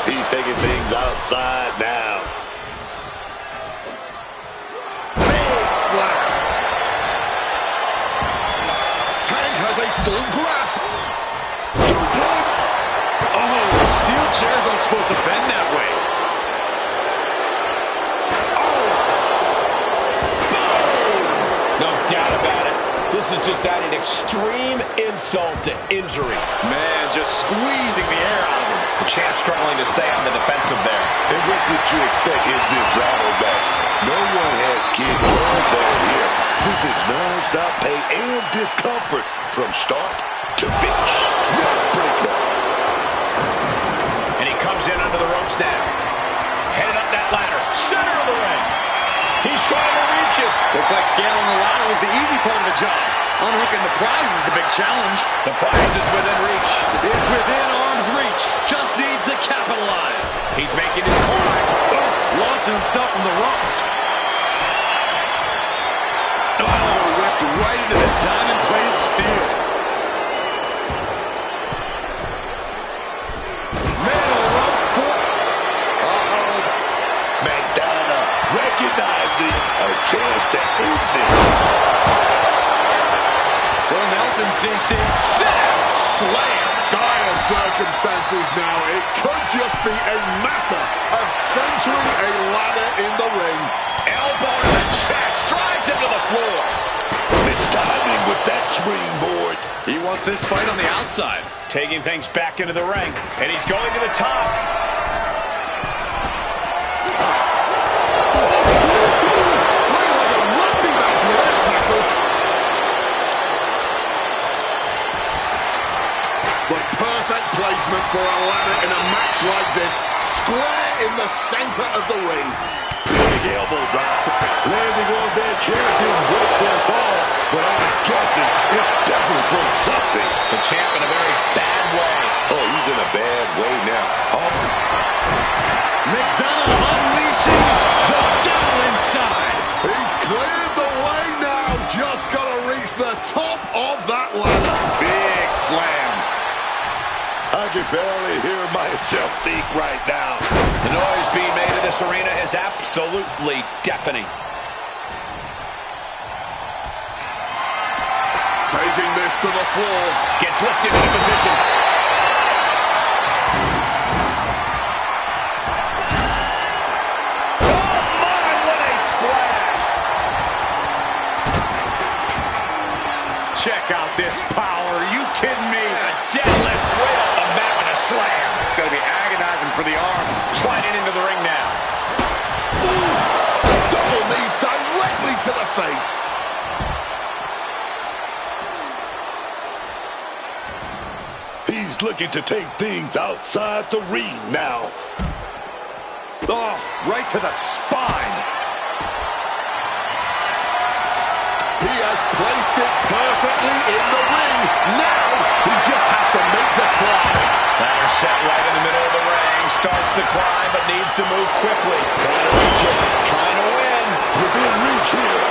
He's taking things outside now. Big slap. Tank has a full grasp. Suplex. Oh, steel chairs aren't supposed to bend that way. No doubt about it. This is just adding extreme insult to injury. Man, just squeezing the air out of him. The champ struggling to stay on the defensive there. And what did you expect in this rival match? No one has kid gloves on here. This is non-stop pain and discomfort from start to finish. Neck breaker. And he comes in under the ropes now. Headed up that ladder. Center of the ring. He's trying to reach it. Looks like scaling the ladder was the easy part of the job. Unhooking the prize is the big challenge. The prize is within reach. It's within arm's reach. Just needs to capitalize. He's making his climb. Launching himself from the ropes. Oh, whipped right into the diamond-plated steel. chance to end this. Well, Nelson cinched it. Sit out. Slam. Dire circumstances now. It could just be a matter of centering a ladder in the ring. Elbow to the chest, drives him to the floor. It's timing with that springboard. He wants this fight on the outside. Taking things back into the ring, and he's going to the top. Looking like a rugby match with that tackle. The perfect placement for a ladder in a match like this. Square in the center of the ring. Big elbow drop. Landing on that chair didn't break their fall, but I'm guessing it definitely broke something. The champ in a very bad way. Oh, he's in a bad way now. Oh. McDonald unleashing the devil inside. He's cleared the way now. Just got to reach the top of that ladder. Big slam. I can barely hear myself think right now. The noise being made in this arena is absolutely deafening. Taking this to the floor. Gets lifted into position. Oh my, what a splash! Check out this power. Are you kidding me? A deadlift way off the mat with a slam. It's going to be agonizing for the arm. Sliding into the ring now. Oof. Double knees directly to the face. He's looking to take things outside the ring now. Oh, right to the spine. He has placed it perfectly in the ring. Now he just has to make the climb. Ladder set right in the middle of the ring. Starts the climb, but needs to move quickly. Trying to reach it. Trying to win. Within reach here.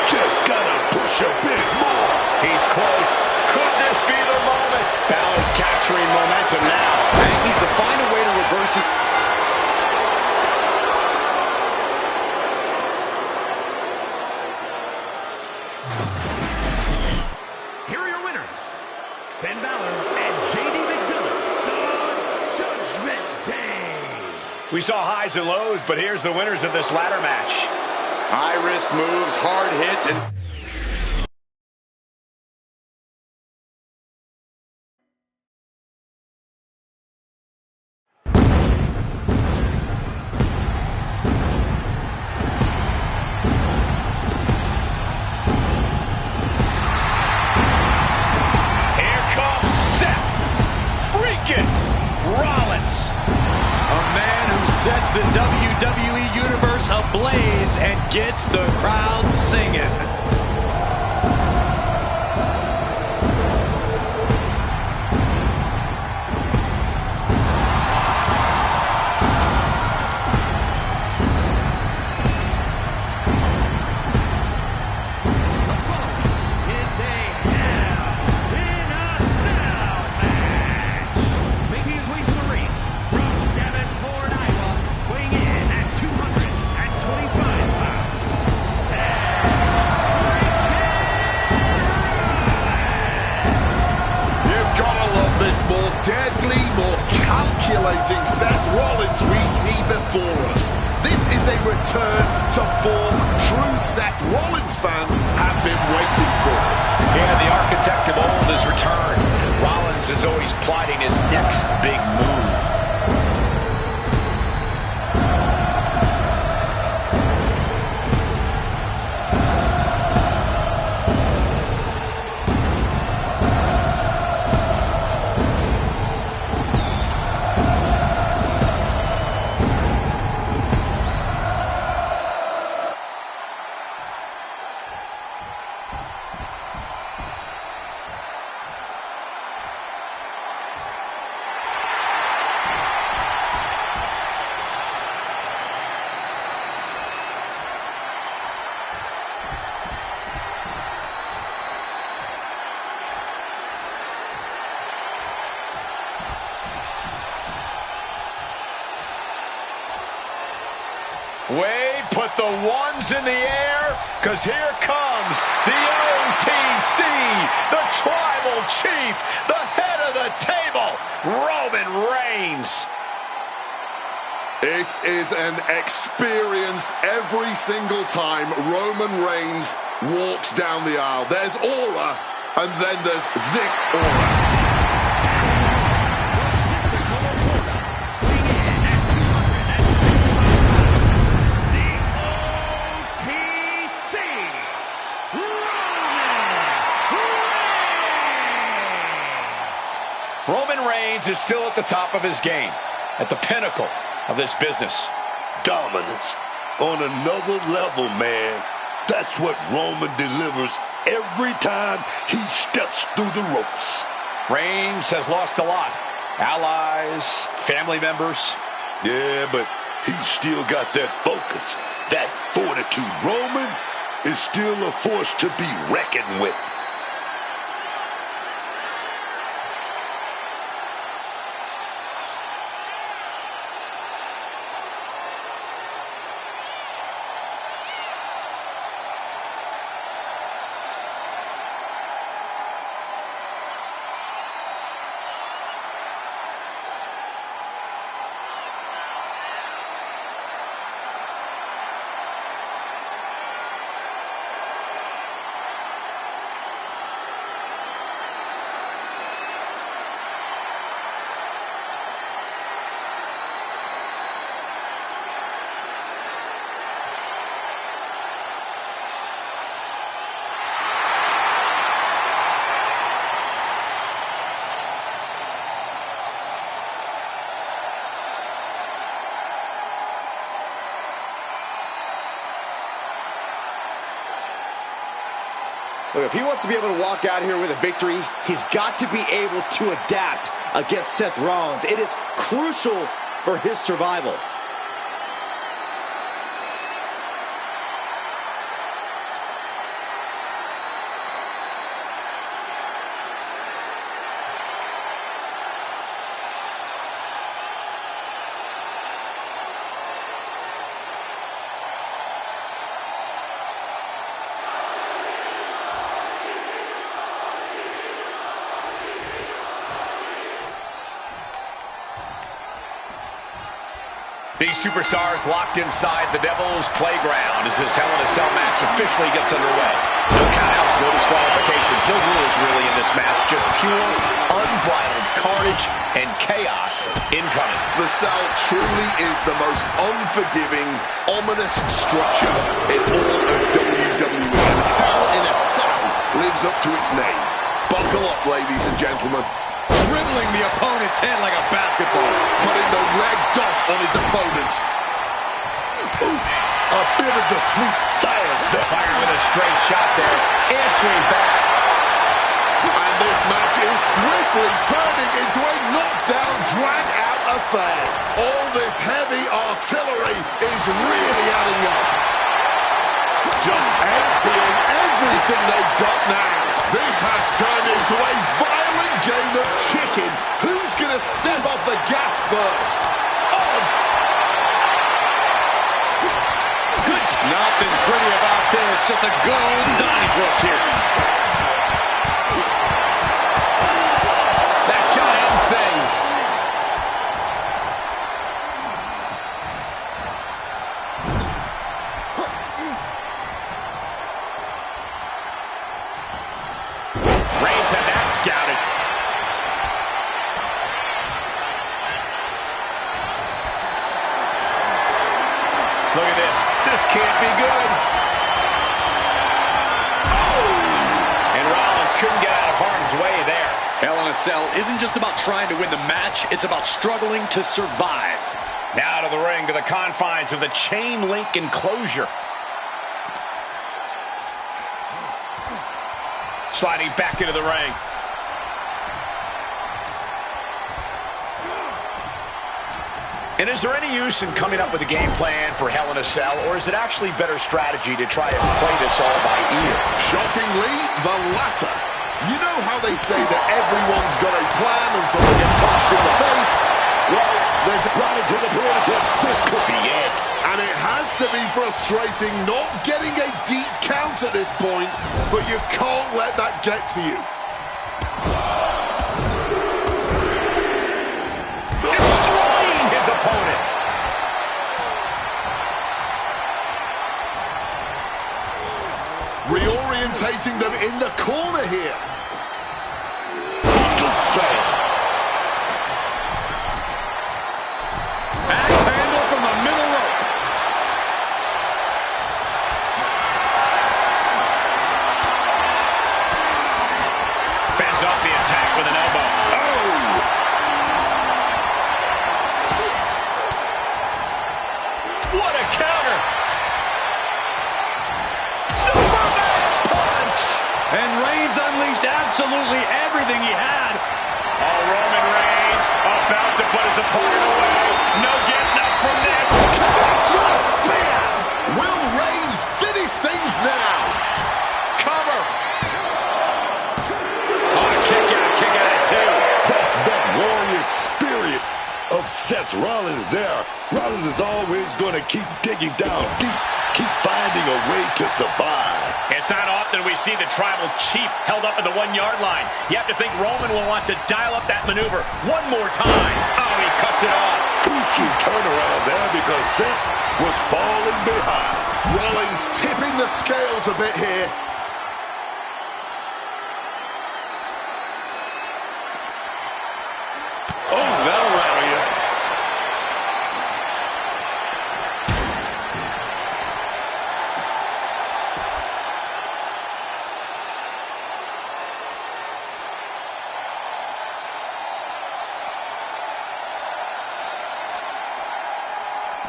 Just gotta push a bit more. He's close. Could this be the moment? Balor's capturing momentum now. Hank needs to find a way to reverse it. Here are your winners, Finn Balor and JD McDonald, the Judgment Day. We saw highs and lows, but here's the winners of this ladder match. High-risk moves, hard hits, and... Here comes Seth freaking Rollins. A man who sets the WWE Universe ablaze and gets the crowd singing. Is a Hell in a Cell match. Making his way to the ring from Davenport, Iowa, weighing in at 225 pounds. You've got to love this more deadly, more calculating Seth Rollins we see before us. This is a return to form true Seth Rollins fans have been waiting for. Yeah, the architect of old has returned. Rollins is always plotting his next big move. Wade put the ones in the air, because here comes the OTC, the Tribal Chief, the head of the table, Roman Reigns. It is an experience every single time Roman Reigns walks down the aisle. There's aura, and then there's this aura. Roman Reigns is still at the top of his game, at the pinnacle of this business. Dominance on another level, man. That's what Roman delivers every time he steps through the ropes. Reigns has lost a lot. Allies, family members. Yeah, but he's still got that focus, that fortitude. Roman is still a force to be reckoned with. Look, if he wants to be able to walk out here with a victory, he's got to be able to adapt against Seth Rollins. It is crucial for his survival. These superstars locked inside the Devil's Playground as this Hell in a Cell match officially gets underway. No countouts, no disqualifications, no rules really in this match. Just pure, unbridled carnage and chaos incoming. The Cell truly is the most unforgiving, ominous structure in all of WWE. And Hell in a Cell lives up to its name. Buckle up, ladies and gentlemen. Dribbling the opponent's head like a basketball. Putting the red dot on his opponent. A bit of the sweet science there. Fire with a straight shot there. Answering back. And this match is swiftly turning into a knockdown, drag-out affair. All this heavy artillery is really adding up. Just emptying everything they've got now. This has turned into a violent game of chicken. Who's going to step off the gas first? Oh! Good. Nothing pretty about this. Just a good old Donnybrook here. That shot ends things. Reigns had that scouted. Look at this. This can't be good. Oh! And Rollins couldn't get out of harm's way there. Hell in a Cell isn't just about trying to win the match. It's about struggling to survive. Now to the ring, to the confines of the chain link enclosure. Sliding back into the ring. And is there any use in coming up with a game plan for Hell in a Cell, or is it actually better strategy to try and play this all by ear? Shockingly, the latter. You know how they say that everyone's got a plan until they get punched in the face? Well, there's a run into the perimeter. This could be it. And it has has to be frustrating not getting a deep count at this point, but you can't let that get to you. Destroying his opponent. Reorientating them in the corner here. Axe handle from the middle rope. Fends off the attack with an elbow. Oh! What a counter! Superman punch! And Reigns unleashed absolutely everything he had. Oh, Roman Reigns about to put his opponent away. No getting up from this. Connects with a spear. Will Reigns finish things now? Cover. Oh, kick out at two. That's that warrior spirit of Seth Rollins there. Rollins is always going to keep digging down deep, keep finding a way to survive. It's not often we see the tribal chief held up at the 1 yard line. You have to think Roman will want to dial up that maneuver one more time. Oh, he cuts it off. Crucial turnaround there because Seth was falling behind. Rollins tipping the scales a bit here. Oh, that'll rattle you.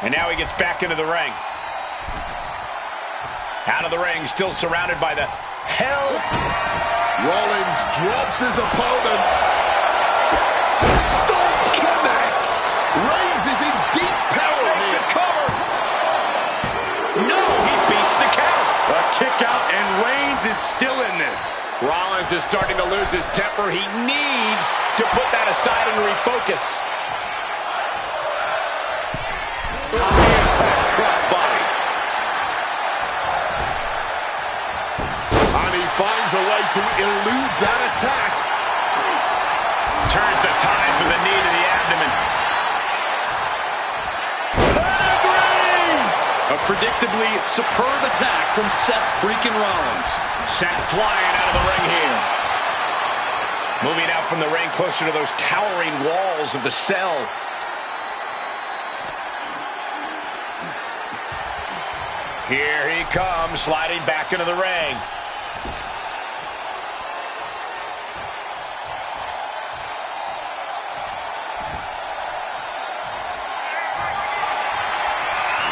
And now he gets back into the ring. Out of the ring, still surrounded by the hell. Rollins drops his opponent. Stomp connects. Reigns is in deep peril here. Cover. No, he beats the count. A kick out, and Reigns is still in this. Rollins is starting to lose his temper. He needs to put that aside and refocus. Crossbody. And he finds a way to elude that attack. Turns the tide with a knee to the abdomen. A predictably superb attack from Seth freaking Rollins. Sent flying out of the ring here. Moving out from the ring closer to those towering walls of the cell. Here he comes, sliding back into the ring.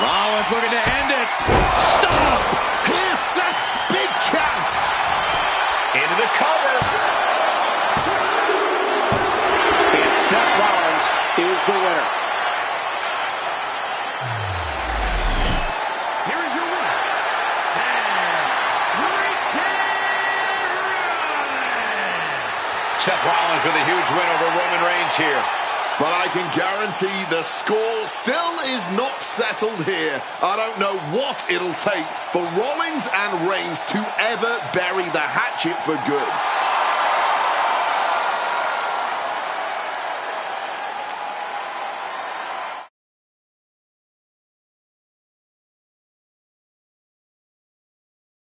Rollins looking to end it. Stop! Here's Seth's big chance. Into the cover. And Seth Rollins is the winner. Here is your winner, Seth Rollins with a huge win over Roman Reigns here. But I can guarantee the score still is not settled here. I don't know what it'll take for Rollins and Reigns to ever bury the hatchet for good.